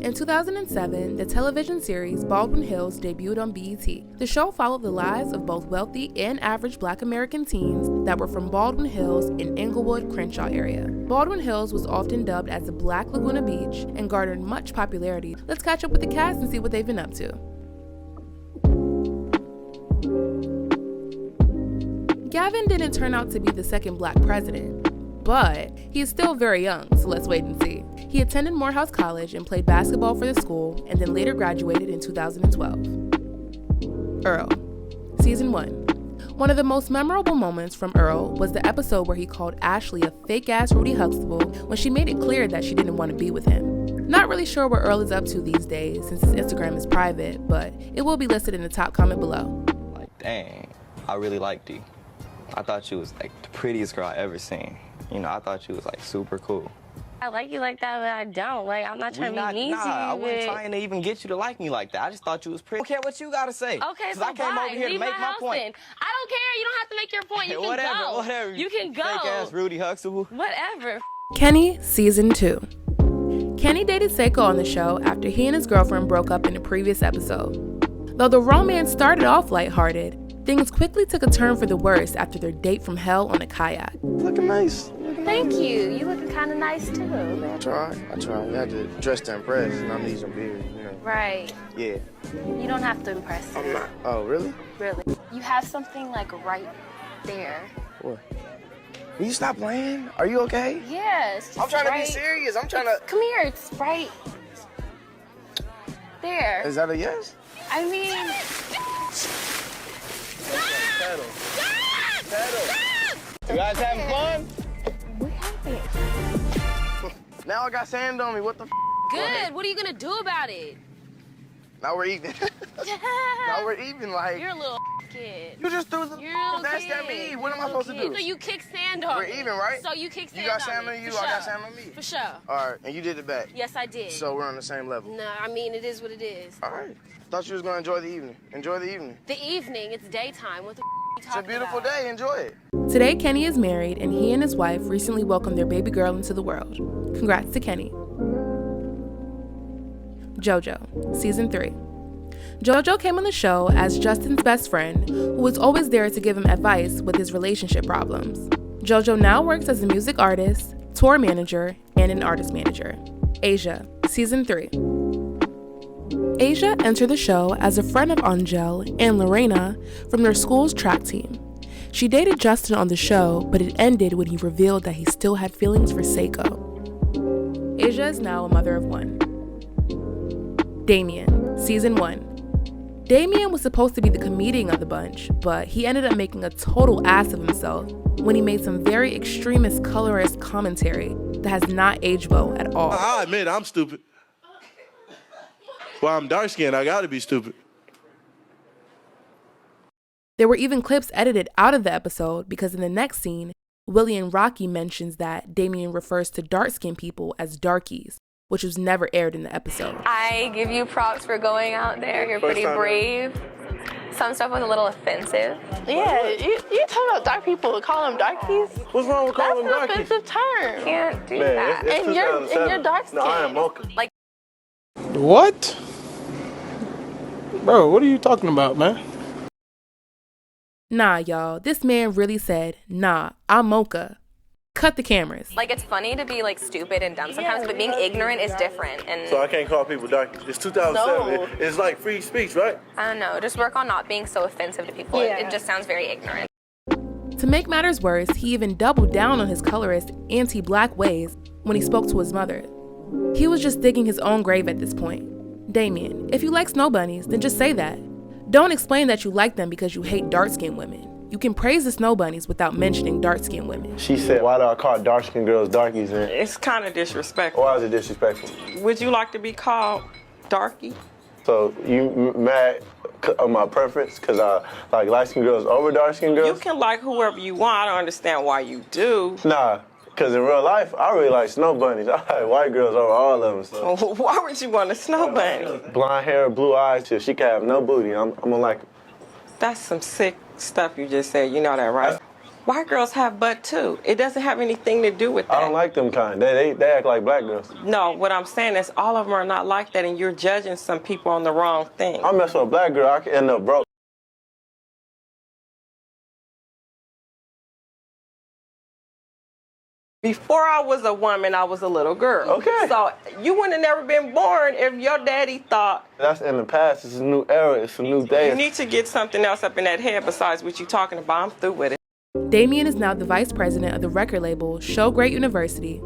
In 2007, the television series Baldwin Hills debuted on BET. The show followed the lives of both wealthy and average Black American teens that were from Baldwin Hills in Inglewood, Crenshaw area. Baldwin Hills was often dubbed as the Black Laguna Beach and garnered much popularity. Let's catch up with the cast and see what they've been up to. Gavin didn't turn out to be the second Black president, but he is still very young, so let's wait and see. He attended Morehouse College and played basketball for the school, and then later graduated in 2012. Earl, Season 1. One of the most memorable moments from Earl was the episode where he called Ashley a fake-ass Rudy Huxtable when she made it clear that she didn't want to be with him. Not really sure what Earl is up to these days since his Instagram is private, but it will be listed in the top comment below. Like, dang, I really like D. I thought she was like the prettiest girl I ever seen. You know, I thought she was like super cool. I like you like that, but I don't. Like, I'm not trying to be mean to you. I wasn't trying to even get you to like me like that. I just thought you was pretty. I don't care what you gotta say. Okay, so I came over here to make my point. Then. I don't care. You don't have to make your point. You can go. Whatever. You can go. Fake-ass Rudy Huxtable. Whatever. Kenny, Season 2. Kenny dated Seiko on the show after he and his girlfriend broke up in the previous episode. Though the romance started off lighthearted, things quickly took a turn for the worse after their date from hell on a kayak. Looking nice. Thank you. You looking kind of nice too. I try. You have to dress to impress, and I'm using beard, you know. Right. Yeah. You don't have to impress me. I'm not. Oh, really? Really. You have something like right there. What? Will you stop playing? Are you okay? Yes. I'm trying to be serious. I'm trying to. Come here. It's right there. Is that a yes? I mean. Pedal. You guys having fun? We haven't. Now I got sand on me. What the f? Good. What are you gonna do about it? Now we're even. Now we're even. Like. You're a little kid. You just threw the that's at me. What am I supposed to do? So you kick sand on We're me. even, right? So you kick sand on me. You got sand on you. For I got sure. sand on me. For sure. All right, and you did it back. Yes, I did. So we're on the same level. No, I mean it is what it is. All right. Thought you was gonna enjoy the evening. Enjoy the evening. The evening. It's daytime. What the you It's talking a beautiful about? day. Enjoy it. Today, Kenny is married, and he and his wife recently welcomed their baby girl into the world. Congrats to Kenny. JoJo, Season 3. JoJo came on the show as Justin's best friend, who was always there to give him advice with his relationship problems. JoJo now works as a music artist, tour manager, and an artist manager. Asia, Season 3. Asia entered the show as a friend of Angel and Lorena from their school's track team. She dated Justin on the show, but it ended when he revealed that he still had feelings for Seiko. Asia is now a mother of one. Damien, Season 1. Damien was supposed to be the comedian of the bunch, but he ended up making a total ass of himself when he made some very extremist colorist commentary that has not aged well at all. I admit I'm stupid. Well, I'm dark-skinned, I gotta be stupid. There were even clips edited out of the episode because in the next scene, Willie and Rocky mentions that Damien refers to dark-skinned people as darkies, which was never aired in the episode. I give you props for going out there. You're pretty brave. Some stuff was a little offensive. Yeah, you talk about dark people, call them darkies. What's wrong with calling them darkies? That's an offensive term. Can't do Man, that. it's And you're dark skinned. No, I am mocha. Like, What? Bro, what are you talking about, man? Nah, y'all, this man really said, nah, I'm mocha. Cut the cameras. like it's funny to be like stupid and dumb sometimes, but being ignorant is different. And So I can't call people darkies. It's 2007. No. It's like free speech, right? I don't know, just work on not being so offensive to people. Yeah. It just sounds very ignorant. To make matters worse, he even doubled down on his colorist, anti-black ways when he spoke to his mother. He was just digging his own grave at this point. Damien, if you like snow bunnies, then just say that. Don't explain that you like them because you hate dark-skinned women. You can praise the snow bunnies without mentioning dark-skinned women. She said, why do I call dark-skinned girls darkies? And It's kind of disrespectful. why is it disrespectful? Would you like to be called darky? So you mad on my preference? Because I like light-skinned girls over dark-skinned You girls? can like whoever you want. I don't understand why you do. Nah, because in real life, I really like snow bunnies. I like white girls over all of them. So. Why would you want a snow bunny? Blonde hair, blue eyes, if she can have no booty, I'm gonna like her. That's some sick stuff you just said. You know that, right? White girls have butt too. It doesn't have anything to do with that. I don't like them kind. They act like black girls. No, what I'm saying is all of them are not like that, and you're judging some people on the wrong thing. I mess with a black girl, I can end up broke. Before I was a woman, I was a little girl. Okay. So you wouldn't have never been born if your daddy thought. That's in the past. It's a new era. It's a new day. You need to get something else up in that head besides what you're talking about. I'm through with it. Damien is now the vice president of the record label Show Great University.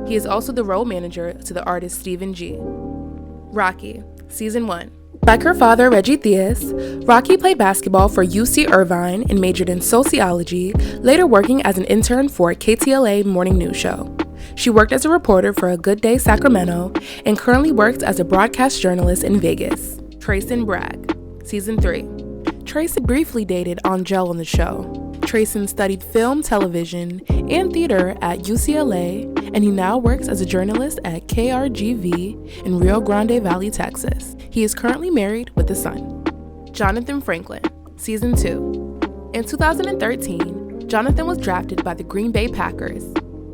He is also the road manager to the artist Stephen G. Rocky, Season 1. Like her father, Reggie Theus, Rocky played basketball for UC Irvine and majored in sociology, later working as an intern for KTLA Morning News Show. She worked as a reporter for A Good Day Sacramento and currently works as a broadcast journalist in Vegas. Tracy and Bragg, Season 3. Tracy briefly dated Angel on the show. Tracy studied film, television, and theater at UCLA, and he now works as a journalist at KRGV in Rio Grande Valley, Texas. He is currently married with a son. Jonathan Franklin, Season 2. In 2013, Jonathan was drafted by the Green Bay Packers.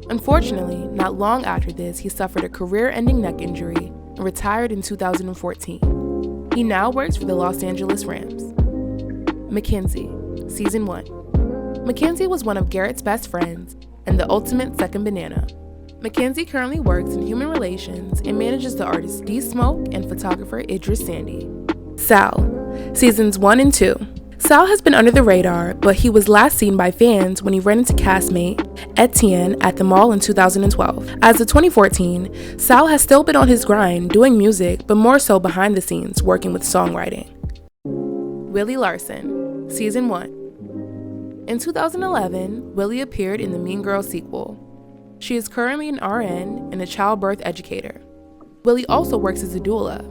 Unfortunately, not long after this, he suffered a career-ending neck injury and retired in 2014. He now works for the Los Angeles Rams. Mackenzie, Season 1. Mackenzie was one of Garrett's best friends and the ultimate second banana. Mackenzie currently works in human relations and manages the artists D Smoke and photographer Idris Sandy. Sal, Seasons 1 and 2. Sal has been under the radar, but he was last seen by fans when he ran into castmate Etienne at the mall in 2012. As of 2014, Sal has still been on his grind doing music, but more so behind the scenes working with songwriting. Willie Larson, Season 1. In 2011, Willie appeared in the Mean Girls sequel. She is currently an RN and a childbirth educator. Willie also works as a doula.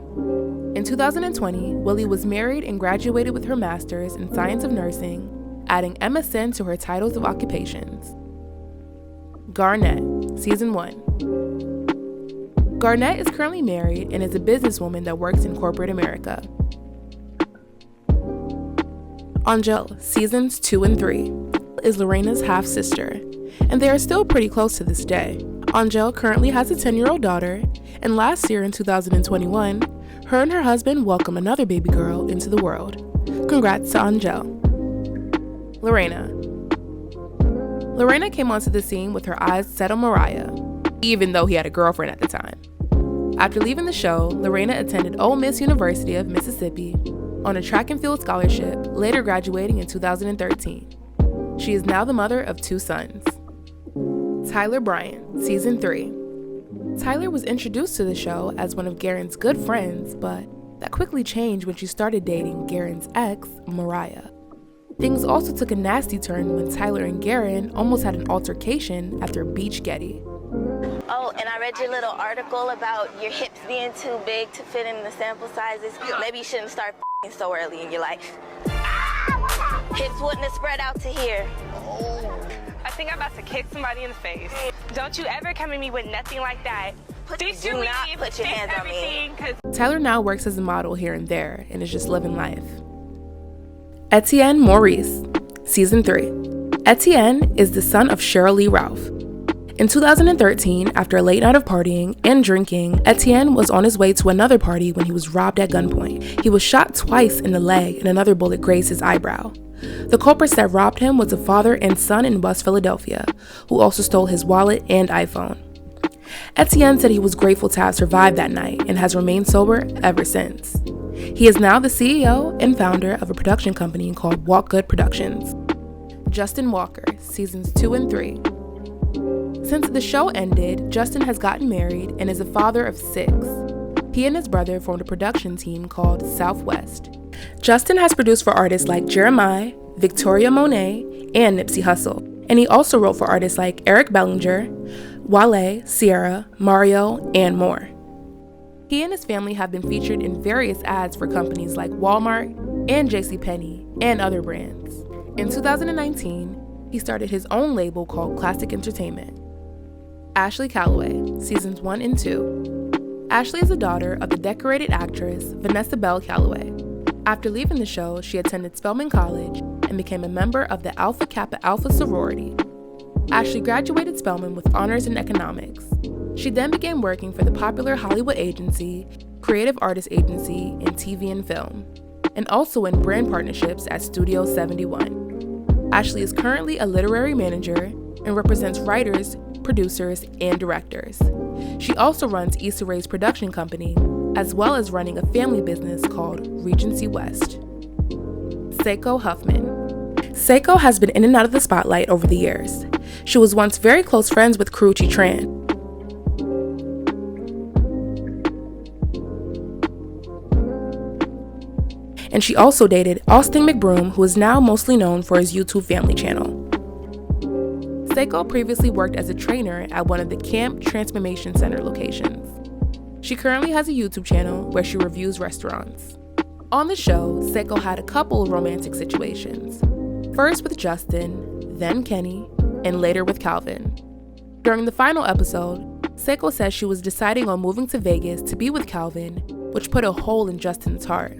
In 2020, Willie was married and graduated with her master's in Science of Nursing, adding MSN to her titles of occupations. Garnett, Season 1. Garnett is currently married and is a businesswoman that works in corporate America. Angel, Seasons 2 and 3, is Lorena's half-sister, and they are still pretty close to this day. Angel currently has a 10-year-old daughter, and last year in 2021, her and her husband welcomed another baby girl into the world. Congrats to Angel. Lorena. Lorena came onto the scene with her eyes set on Mariah, even though he had a girlfriend at the time. After leaving the show, Lorena attended Ole Miss University of Mississippi on a track and field scholarship, later graduating in 2013. She is now the mother of 2 sons. Tyler Bryant, Season 3. Tyler was introduced to the show as one of Garen's good friends, but that quickly changed when she started dating Garen's ex, Mariah. Things also took a nasty turn when Tyler and Garen almost had an altercation after a beach getty. Oh, and I read your little article about your hips being too big to fit in the sample sizes. Maybe you shouldn't start so early in your life. Hips wouldn't have spread out to here. I think I'm about to kick somebody in the face. Don't you ever come at me with nothing like that. Fix your weave, put your hands on me. Tyler now works as a model here and there and is just living life. Etienne Maurice, Season 3. Etienne is the son of Cheryl Lee Ralph. In 2013, after a late night of partying and drinking, Etienne was on his way to another party when he was robbed at gunpoint. He was shot twice in the leg and another bullet grazed his eyebrow. The culprits that robbed him was a father and son in West Philadelphia, who also stole his wallet and iPhone. Etienne said he was grateful to have survived that night and has remained sober ever since. He is now the CEO and founder of a production company called Walk Good Productions. Justin Walker, Seasons 2 and 3. Since the show ended, Justin has gotten married and is a father of 6. He and his brother formed a production team called Southwest. Justin has produced for artists like Jeremiah, Victoria Monet, and Nipsey Hussle. And he also wrote for artists like Eric Bellinger, Wale, Sierra, Mario, and more. He and his family have been featured in various ads for companies like Walmart and JCPenney and other brands. In 2019, he started his own label called Classic Entertainment. Ashley Calloway, Seasons 1 and 2. Ashley is the daughter of the decorated actress Vanessa Bell Calloway. After leaving the show, she attended Spelman College and became a member of the Alpha Kappa Alpha sorority. Ashley graduated Spelman with honors in economics. She then began working for the popular Hollywood agency, Creative Artist Agency in TV and film, and also in brand partnerships at Studio 71. Ashley is currently a literary manager and represents writers, producers, and directors. She also runs Issa Rae's production company, as well as running a family business called Regency West. Seiko Huffman. Seiko has been in and out of the spotlight over the years. She was once very close friends with Karrueche Tran. And she also dated Austin McBroom, who is now mostly known for his YouTube family channel. Seiko previously worked as a trainer at one of the Camp Transformation Center locations. She currently has a YouTube channel where she reviews restaurants. On the show, Seiko had a couple romantic situations. First with Justin, then Kenny, and later with Calvin. During the final episode, Seiko says she was deciding on moving to Vegas to be with Calvin, which put a hole in Justin's heart.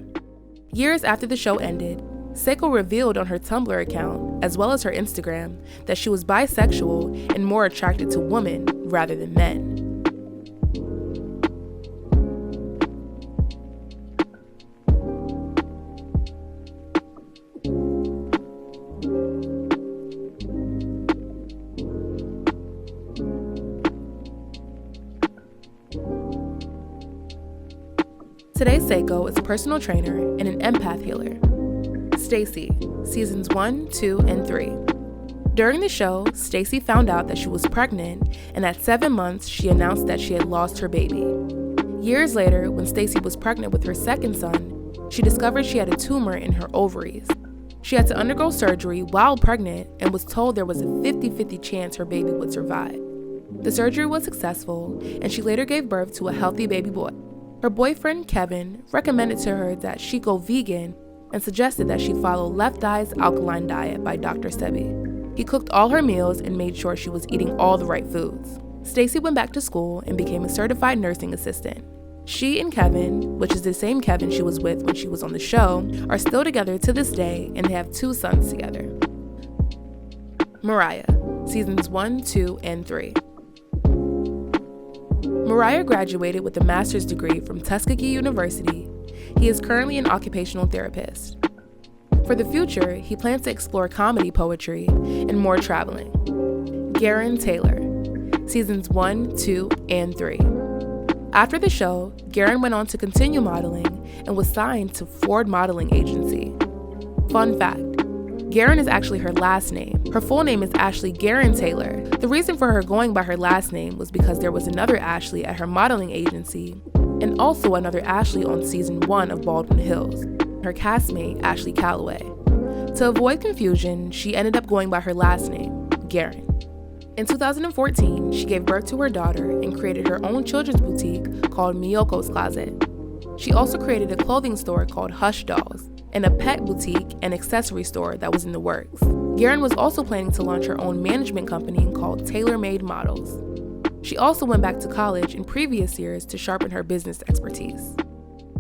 Years after the show ended, Seiko revealed on her Tumblr account, as well as her Instagram, that she was bisexual and more attracted to women rather than men. Today, Seiko is a personal trainer and an empath healer. Stacy, seasons 1, 2, and 3. During the show, Stacy found out that she was pregnant, and at 7 months, she announced that she had lost her baby. Years later, when Stacy was pregnant with her second son, she discovered she had a tumor in her ovaries. She had to undergo surgery while pregnant and was told there was a 50-50 chance her baby would survive. The surgery was successful, and she later gave birth to a healthy baby boy. Her boyfriend, Kevin, recommended to her that she go vegan and suggested that she follow Left Eye's Alkaline Diet by Dr. Sebi. He cooked all her meals and made sure she was eating all the right foods. Stacy went back to school and became a certified nursing assistant. She and Kevin, which is the same Kevin she was with when she was on the show, are still together to this day, and they have 2 sons together. Mariah, seasons 1, 2, and 3. Mariah graduated with a master's degree from Tuskegee University. He is currently an occupational therapist. For the future, he plans to explore comedy, poetry, and more traveling. Garen Taylor, seasons 1, 2, and 3. After the show, Garen went on to continue modeling and was signed to Ford Modeling Agency. Fun fact, Garen is actually her last name. Her full name is Ashley Garen Taylor. The reason for her going by her last name was because there was another Ashley at her modeling agency and also another Ashley on season 1 of Baldwin Hills, her castmate Ashley Calloway. To avoid confusion, she ended up going by her last name, Garen. In 2014, she gave birth to her daughter and created her own children's boutique called Miyoko's Closet. She also created a clothing store called Hush Dolls, and a pet boutique and accessory store that was in the works. Garen was also planning to launch her own management company called Tailor Made Models. She also went back to college in previous years to sharpen her business expertise.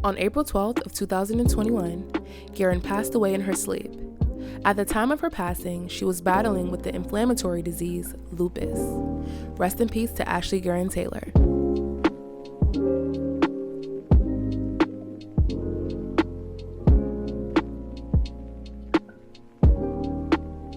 On April 12th of 2021, Garen passed away in her sleep. At the time of her passing, she was battling with the inflammatory disease lupus. Rest in peace to Ashley Garen Taylor.